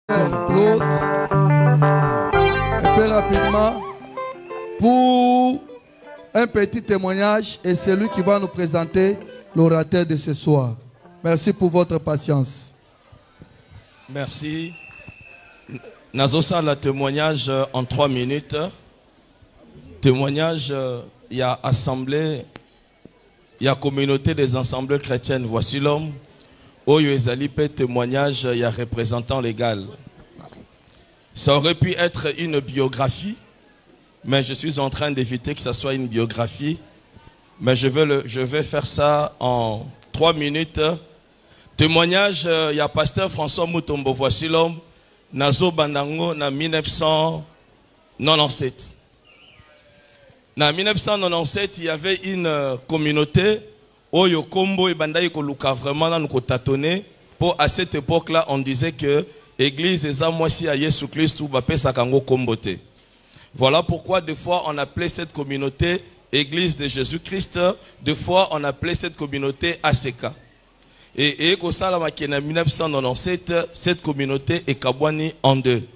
Claude, un peu rapidement, pour un petit témoignage, et c'est lui qui va nous présenter l'orateur de ce soir. Merci pour votre patience. Merci. Nazosa le témoignage en 3 minutes. Témoignage, il y a assemblée, il y a communauté des assemblées chrétiennes. Voici l'homme. Oyo Ezalipe témoignage, il y a représentant légal. Ça aurait pu être une biographie, mais je suis en train d'éviter que ça soit une biographie. Mais je vais faire ça en 3 minutes. Témoignage, il y a pasteur François Mutombo. Voici l'homme. Nazo Bandango, en 1997. En 1997, il y avait une communauté. Oyo Kombo et Bandaï Koluka vraiment nous tâtonner. Pour à cette époque-là, on disait que l'église est à moi si à Jésus Christ ou Bapé Sakango Kombote. Voilà pourquoi des fois on appelait cette communauté Église de Jésus-Christ. Des fois on appelait cette communauté ACK. Et en 1997, cette communauté est kabwani en deux.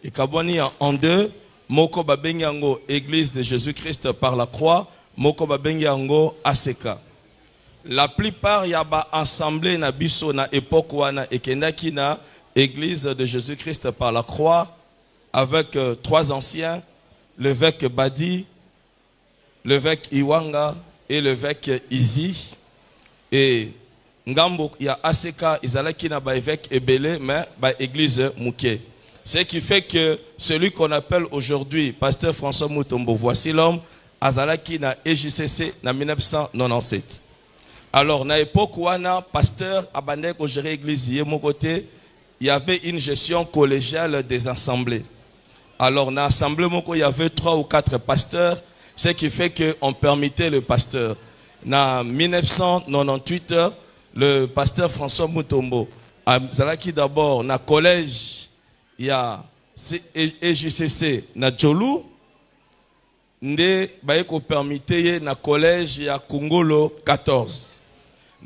Et kabwani en deux, Moko Babenyango, Église de Jésus-Christ par la croix, Moko Babenyango ACK. La plupart y a ba assemblée na biso na époque wana ekendaki na Église de Jésus-Christ par la croix avec 3 anciens, l'évêque Badi, l'évêque Iwanga et l'évêque Izi. Et Ngambo, il y a ACK, Izalaki na ba évêque Ebele, mais ba église Mouké. Ce qui fait que celui qu'on appelle aujourd'hui pasteur François Mutombo, voici l'homme, Azalaki na EJCC na 1997. Alors, na époque où on a pasteur abandonné pour gérer l'église, mon côté, il y avait une gestion collégiale des assemblées. Alors, dans l'assemblée, il y avait 3 ou 4 pasteurs, ce qui fait qu'on permettait le pasteur. En 1998, le pasteur François Mutombo, Zalaki d'abord, dans le collège, il y a EJCC, na Djolou, nde baeko permettait na collège, il y a Kongolo 14.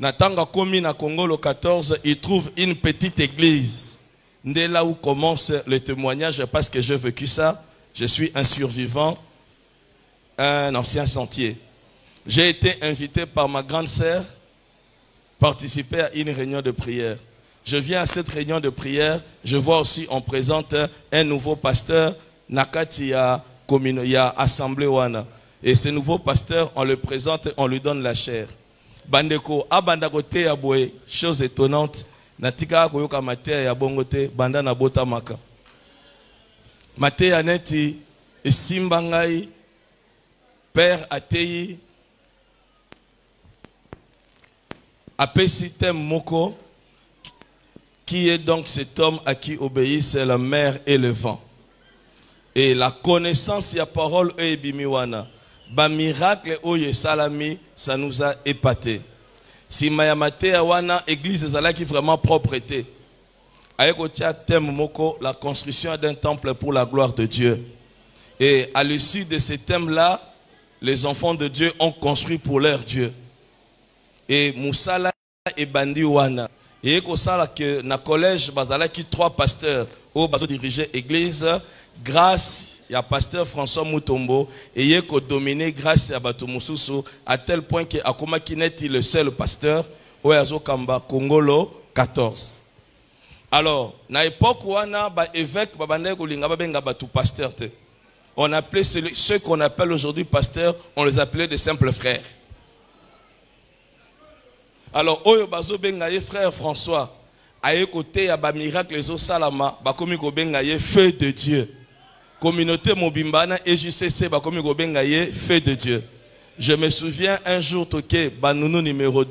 Natanga komi na Kongolo 14, il trouve une petite église. Dès là où commence le témoignage, parce que j'ai vécu ça, je suis un survivant, un ancien sentier. J'ai été invité par ma grande sœur participer à une réunion de prière. Je viens à cette réunion de prière, je vois aussi, on présente un nouveau pasteur, Nakati ya assemblée wana. Et ce nouveau pasteur, on le présente, on lui donne la chair. Bandeko, abandakote ya boye, chose étonnante, natika koyoka mate ya bongote, banda na bota maka. Mate ya neti, esimbangai, père atei, apesitem moko, qui est donc cet homme à qui obéissent la mer et le vent. Et la connaissance de la parole et bimiwana. Ba miracle oye salami, ça nous a épaté. Si mayamate awana église zala qui vraiment propreté. Ayekotia thème moko la construction d'un temple pour la gloire de Dieu. Et à l'issue de ce thème là, les enfants de Dieu ont construit pour leur Dieu. Et Moussala et Bandi wana. Et kosala que na collège bazala qui 3 pasteurs au bazo diriger église grâce il y a pasteur François Mutombo et il a dominé grâce à Bato Moussousou à tel point que Akoma Kinet est le seul pasteur au Kamba Kongolo 14. Alors, na époque où on a évêque pasteur, on appelait ceux qu'on appelle aujourd'hui pasteurs, on les appelait des simples frères. Alors, Oyo Bazo Bengaye frère François, à côté à miracle les salama, bakomi ko bengaye feu de Dieu. Communauté Mobimbana et JCC bakomi ko bengaye feu de Dieu. Je me souviens un jour toqué Banounou numéro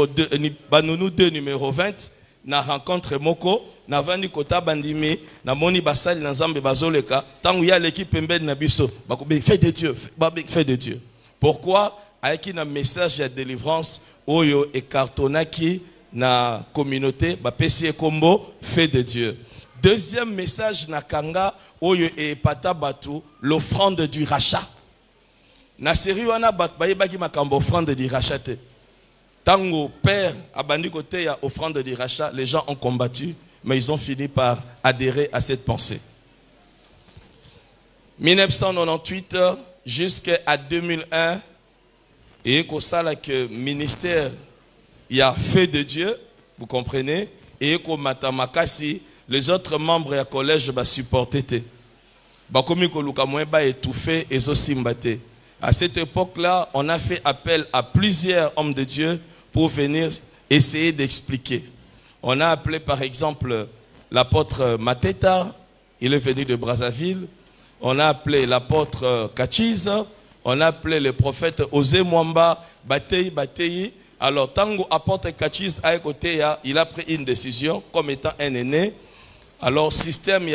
2 Banounou 2 numéro 20 na rencontre moko na vandi kota bandimi na moni basali na nzambe bazoleka tangu ya l'équipe mbele na biso bakobe feu de Dieu feu de Dieu. Pourquoi avec un message de délivrance oyo et cartonaki na communauté bapesi kombo feu de Dieu. Deuxième message na kanga oyo e pata batu l'offrande du rachat. Na série wana bayebaki makambo offrande du rachat te. Tango père abandi côté ya offrande du rachat, les gens ont combattu mais ils ont fini par adhérer à cette pensée. 1998 jusqu'à 2001, et comme ça là que ministère, il y a fait de Dieu, vous comprenez, et comme Matamakasi, les autres membres du collège va supporter. Comme Koluka Moueba étouffé et Zosimbate. À cette époque-là, on a fait appel à plusieurs hommes de Dieu pour venir essayer d'expliquer. On a appelé par exemple l'apôtre Mateta, il est venu de Brazzaville. On a appelé l'apôtre Kachiz. On a appelé le prophète Osé Mwamba, Batei. Alors, Tango apôtre Kachiz à côté, il a pris une décision comme étant un aîné. Alors, système, il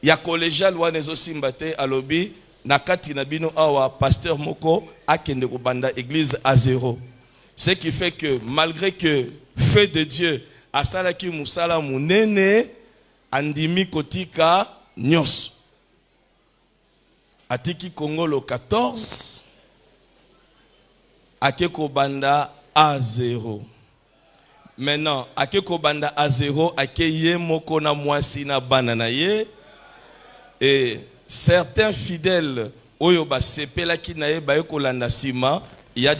y a collégial ou Simbate à lobby. Nakati Nabino Awa, pasteur Moko, a kende banda église à zéro. Ce qui fait que malgré que feu de Dieu, à Salaki Moussala Mounene, Andimi Kotika Nyos. Atiki Kongolo 14, Akeko Banda à 0. Maintenant, Akeko Banda à 0, Akeye Moko na Mwasi na Bananaye. Et certains fidèles, Oyoba Sepela Kinaye Bayeko Landasima, il y a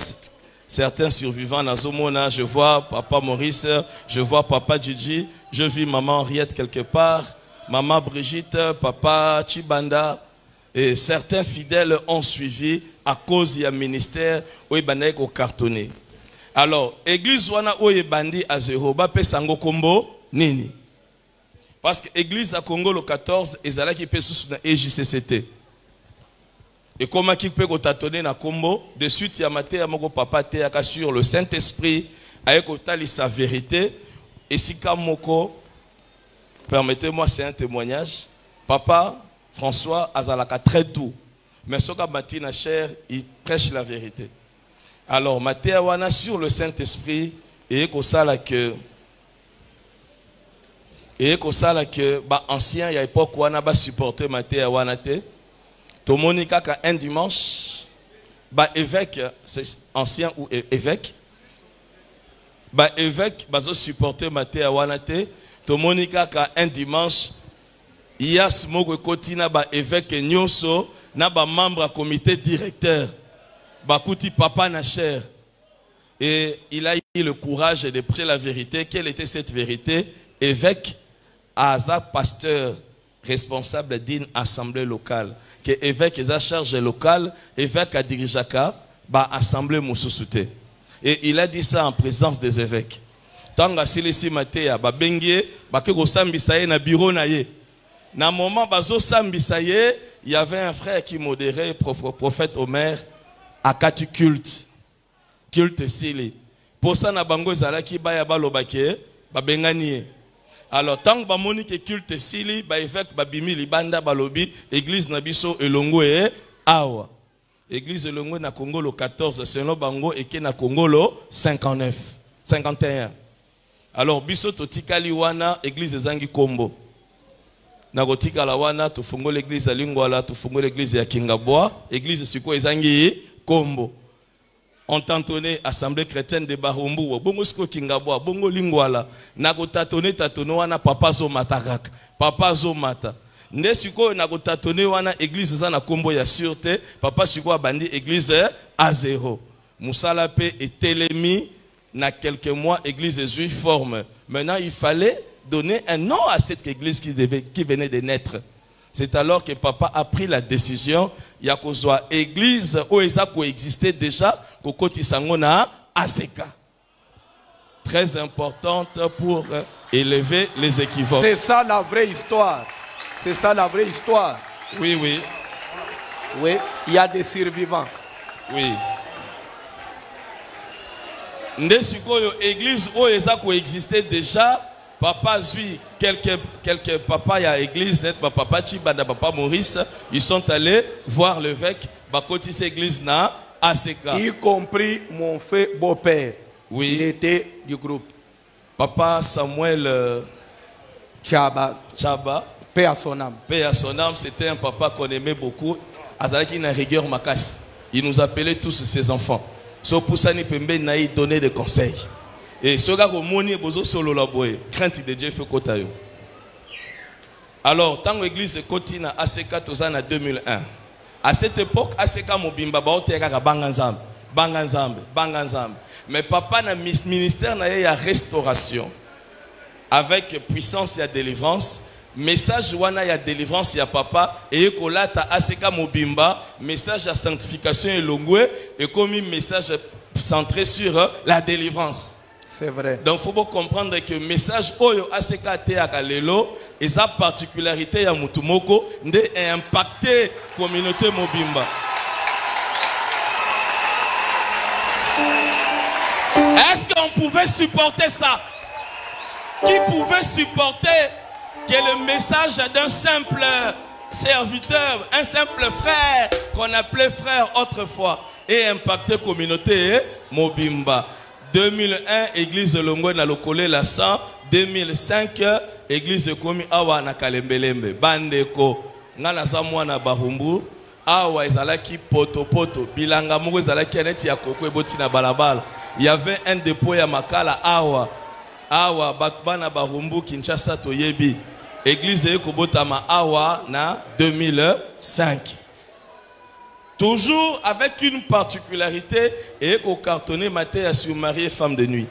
certains survivants dans Zomona. Je vois papa Maurice, je vois papa Gigi, je vis maman Henriette quelque part, maman Brigitte, papa Chibanda. Et certains fidèles ont suivi à cause du ministère où ils ont cartonné. Alors, l'église wana où ils bandi à zéro, bapé sango kombo nini. Parce que l'église à Congo le 14, ils allaient qui peut sous na EJCCT. Et comment qui peut tâtonner na kombo, de suite il y a maté à mon papa te sur le Saint-Esprit avec otali sa vérité. Et si comme moko, permettez-moi c'est un témoignage, papa François Azalaka très doux. Mais ce qu'a Matina cher, il prêche la vérité. Alors, Matéa wana sur le Saint-Esprit, et qu'on sala que ancien, il y a époque wana ba supporter Matéa wana te. Tomonika ka un dimanche, ba évêque, c'est ancien ou évêque. Ba évêque bazo supporter Matéa wana te. Tomonika ka un dimanche. Il y a ce mot que Kotina ba évêque Nyoso na ba membre comité directeur ba kuti papa na cher et il a eu le courage de prêcher la vérité. Quelle était cette vérité? Évêque Aza pasteur responsable d'une assemblée locale que évêque est à charge locale évêque a dirijaka ba assemblée mususute et il a dit ça en présence des évêques. Tanga silisi matea ba bengie ba ke ko sambisa ye na bureau na ye. Dans le moment où il y avait un frère qui modérait, prophète Omer, à Kati culte Sili. Pour ça, na bango zalaki baya balobake, babenganie. Alors, tant que monique culte Sili, ba évêque babimi libanda balobi, église nabiso elongo e awa. Église elongo na Congo le 14, selon bango et na Congo le 51. Alors, biso totikali wana église zangi kombo. Nagotika la wana tufungo l'église ya Lingwala, tufungo l'église ya Kingabwa, église siko ezangi kombo. On tantonné assemblée chrétienne de Barumbu, bongo siko Kingabwa, bongo Lingwala, nagotatone tatono wana papa zo matarak, papa zo mata. Nde siko nagotatone wana église za na kombo ya sûreté, papa siko abandi église à zéro. Moussala pe et Télémi na quelques mois église juive forme. Maintenant il fallait donner un nom à cette église qui venait de naître. C'est alors que papa a pris la décision, il y a qu'on soit église où il a coexisté déjà, Kokoti Sangona ACK. Très importante pour élever les équivoques. C'est ça la vraie histoire. C'est ça la vraie histoire. Oui, oui. Oui, il y a des survivants. Oui. Ndesikoyo église où il a coexisté déjà. Papa Zui, quelques papas à l'église, papa Chibanda, papa Maurice, ils sont allés voir l'évêque, Bakoti cette église na ACK. Y compris mon frère beau-père. Oui. Il était du groupe. Papa Samuel Chaba. Paix à son âme, c'était un papa qu'on aimait beaucoup. Azalaki na rigueur makas. Il nous appelait tous ses enfants. So Poussani Pembe n'a donné des conseils. Et ce gars qui bozo solo la boy, crainte de Dieu fait kota yo. Alors, tant que l'église est continue à ACK en 2001. À cette époque, ACK Mobimba baoteka banganzambe, banganzambe, banganzambe. Mais papa na ministère na ya restauration avec puissance et délivrance. Message wana ya délivrance ya papa et kolata ACK Mobimba, message à sanctification et longwe et comme message centré sur la délivrance. C'est vrai. Donc il faut comprendre que le message Oyo ACK te akalelo et sa particularité ya mutumoko nde impacté communauté Mobimba. Est-ce qu'on pouvait supporter ça? Qui pouvait supporter que le message d'un simple serviteur, un simple frère qu'on appelait frère autrefois ait impacté communauté Mobimba? 2001, église de Longwe na lokole la 100. 2005, église de Komi awa na Kalembelembe. Bandeko, ngana za mwana bahumbu. Awa ezalaki poto poto. Bilanga moko ezalaki aneti ya koko eboti na balabala. Il y avait un dépôt ya makala awa. Awa bakbana bahumbu Kinshasa toyebi. Église de Kobotama awa na 2005. Toujours avec une particularité et qu'au cartonné matin sur mari et femme de nuit.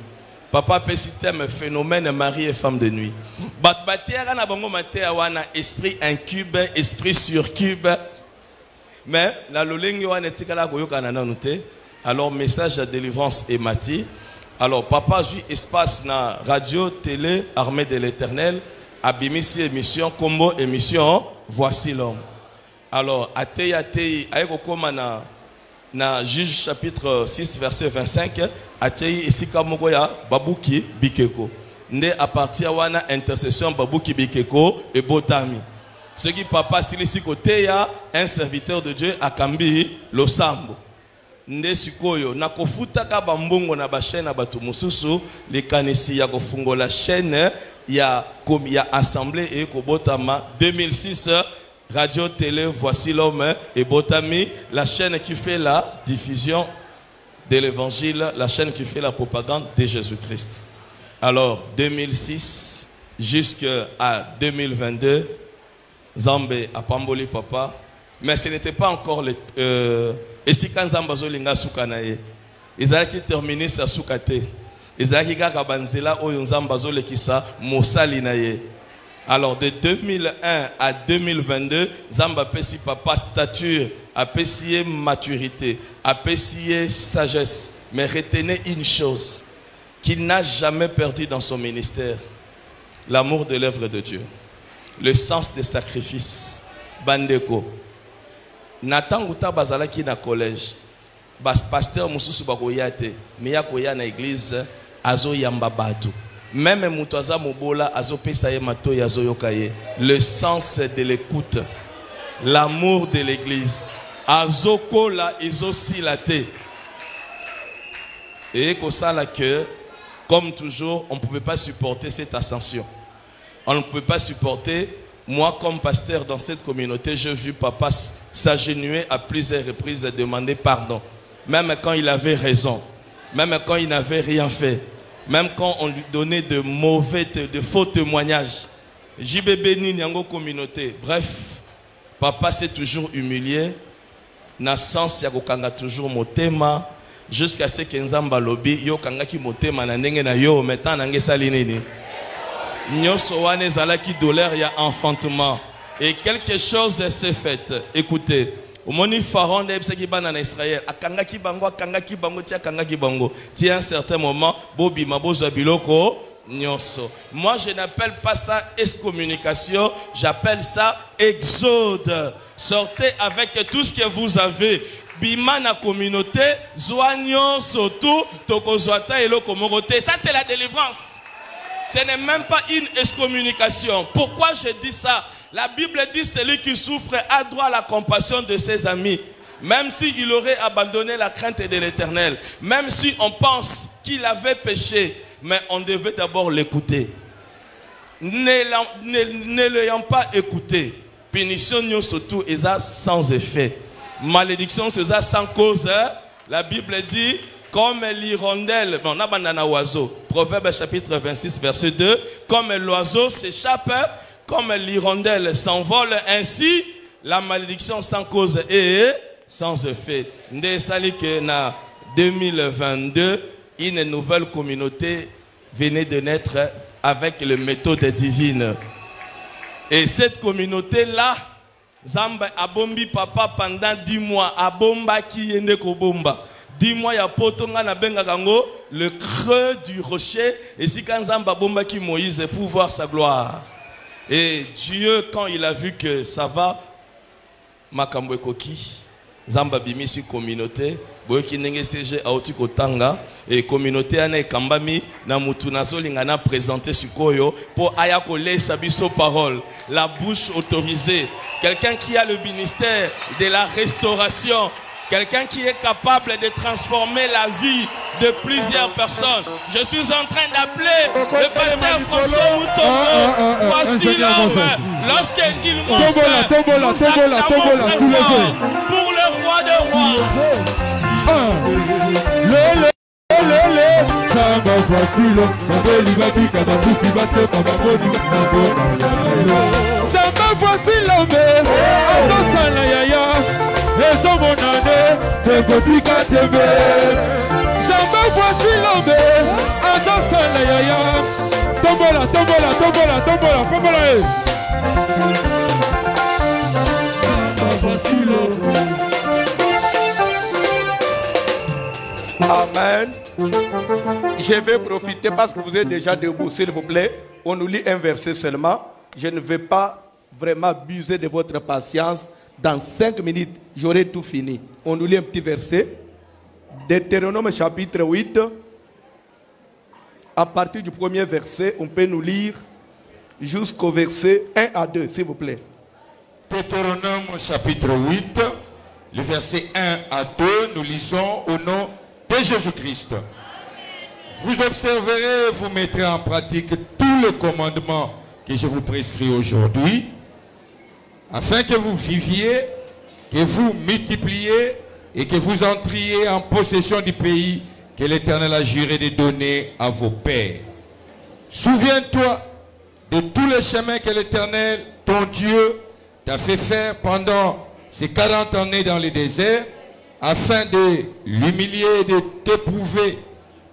Papa peut citer un phénomène mari et femme de nuit. Batbatera na bango matin wana esprit incube, esprit sur cube. Mais la lolengi wana tikala koyoka na nanoute. Alors message de délivrance et mati. Alors papa joue espace na radio, télé, armée de l'Éternel. Abimisi émission, combo émission, voici l'homme. Alors, Atei, Aïkokoma na Juge chapitre 6, verset 25, Atei Isika Mogoya, Babouki Bikeko. Né à partir wana intercession Babouki Bikeko et Botami. Ce qui papa Silisi Koteya, un serviteur de Dieu, Akambi, Losambo. Nde sikoyo, na kofuta ka bambongo na ba chaîne batu mususu, les kanisi ya kofungo la chaîne, ya assemblée et Kobotama 2006. Radio, télé, voici l'homme et Botami, la chaîne qui fait la diffusion de l'évangile, la chaîne qui fait la propagande de Jésus-Christ. Alors, 2006 jusqu'à 2022, Zambé a Pamboli Papa, mais ce n'était pas encore le... et si quand Zambazo Linga Soukanaye, ils avaient terminé sa Soukate, ils avaient Kabanzela ou Zambazo Lekisa, Moussalinaye. Alors de 2001 à 2022, Zamba Pessi papa stature, a Pessi maturité, a Pessi sagesse. Mais retenez une chose qu'il n'a jamais perdu dans son ministère: l'amour de l'œuvre de Dieu, le sens des sacrifices. Bandeko. Nathan Outa Bazalaki na collège, pasteur Moussousou Bakoyate, mais Yakoya na église, Azo Yamba Batu. Même Moutaza Mobola, Azopesaye Mato Yazoyokaye, le sens de l'écoute, l'amour de l'église, Azoko la Izosilate. Et comme ça, là, que, comme toujours, on ne pouvait pas supporter cette ascension. On ne pouvait pas supporter. Moi, comme pasteur dans cette communauté, j'ai vu papa s'agenouiller à plusieurs reprises et demander pardon. Même quand il avait raison, même quand il n'avait rien fait. Même quand on lui donnait de faux témoignages. JBB Ninyango communauté. Bref, papa s'est toujours humilié. Na sens yakokanga toujours motema. Jusqu'à ce que Nzamba lobi yo kangaki motema na ndenge na yo metan nange salinini. Nyoso wane zalaki douleur ya enfantement. Et quelque chose s'est fait. Écoutez. Omoni Pharaon de bana na Israël akangaki bango tia kangaki bango tia un certain moment bobi mabozo biloko nyonso. Moi je n'appelle pas ça excommunication, j'appelle ça exode. Sortez avec tout ce que vous avez. Bima na communauté zoanyo sotu tokozwata eloko morote. Ça c'est la délivrance. Ce n'est même pas une excommunication. Pourquoi je dis ça? La Bible dit celui qui souffre a droit à la compassion de ses amis. Même s'il aurait abandonné la crainte de l'Éternel. Même si on pense qu'il avait péché. Mais on devait d'abord l'écouter. Ne l'ayant pas écouté. Punition surtout est sans effet. Malédiction c'est sans cause. La Bible dit comme l'hirondelle, on a banana oiseau. Proverbe chapitre 26, verset 2. Comme l'oiseau s'échappe, comme l'hirondelle s'envole, ainsi la malédiction sans cause et sans effet. Ndé sali que na 2022, une nouvelle communauté venait de naître avec les méthodes divines. Et cette communauté-là, Zamba abombi papa pendant 10 mois, abomba ki yende ko bomba. 10 mois ya potonga na benga kango le creux du rocher, et si quand Zamba bomba ki Moïse pour voir sa gloire. Et Dieu, quand il a vu que ça va, makambo ekoki, Zamba bimi si communauté, boyeki ndenge CG auti kotanga, et communauté ana ekambami na mutu nazo lingana présenter sikoyo pour aya kolesa biso parole, la bouche autorisée, quelqu'un qui a le ministère de la restauration, quelqu'un qui est capable de transformer la vie de plusieurs personnes. Je suis en train d'appeler le pasteur François Moutombo. Voici l'homme. Lorsqu'il monte, nous acclamons très fort pour le roi de rois. Les hommes ont donné de Gotika TV. Jamais voici l'homme. Azasa la yaya. Tombola, tombola, tombola, tombola, tombola. Voici l'homme. Amen. Je vais profiter parce que vous êtes déjà debout, s'il vous plaît. On nous lit un verset seulement. Je ne vais pas vraiment abuser de votre patience. Dans 5 minutes, j'aurai tout fini. On nous lit un petit verset. Deutéronome chapitre 8. À partir du premier verset, on peut nous lire jusqu'au verset 1 à 2, s'il vous plaît. Deutéronome chapitre 8, le verset 1 à 2, nous lisons au nom de Jésus-Christ. Vous observerez, vous mettrez en pratique tous les commandements que je vous prescris aujourd'hui, afin que vous viviez, que vous multipliez et que vous entriez en possession du pays que l'Éternel a juré de donner à vos pères. Souviens-toi de tous les chemins que l'Éternel, ton Dieu, t'a fait faire pendant ces 40 années dans le désert, afin de l'humilier et de t'éprouver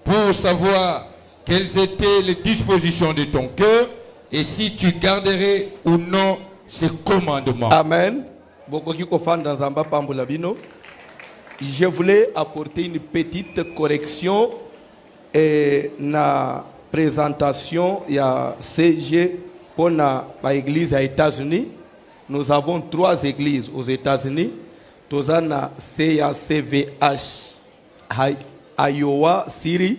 pour savoir quelles étaient les dispositions de ton cœur et si tu garderais ou non ces commandements. Amen. Je voulais apporter une petite correction et na présentation il y a CG pour l'église aux États-Unis. Nous avons 3 églises aux États-Unis. Nous avons CACVH Iowa, Syrie,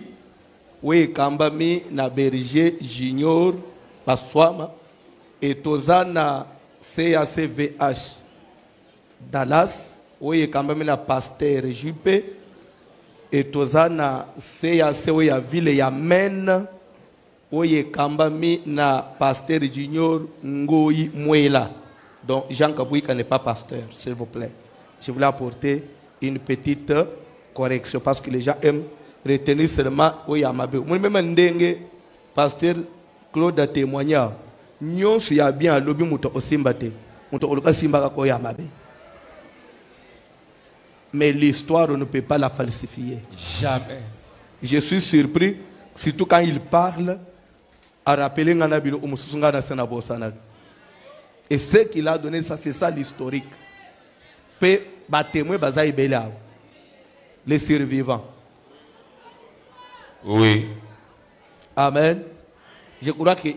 oui, Kambami, na Berger Junior, Paswama, et nous avons CACVH Dallas, oui, Kambami, na Pasteur Juppé, et nous avons CAC, oui, à Ville Yamen, oui, Kambami, na Pasteur Junior Ngoyi Mwela. Donc, Jean Kabouika n'est pas pasteur, s'il vous plaît. Je voulais apporter une petite correction parce que les gens aiment retenir seulement oui Yamabe. Moi-même, ndenge pasteur Claude a témoigné. Nyon se ya bien lobi muto osimbate. Muto oluka simba ko Yamabe. Mais l'histoire, on ne peut pas la falsifier. Jamais. Je suis surpris, surtout quand il parle, à rappeler Nganabilo Umususunga na Sena Bosana. Et ce qu'il a donné, ça c'est ça l'historique. Les survivants. Oui. Amen. Je crois que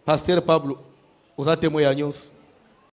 Pasteur Pablo, vous avez témoigné.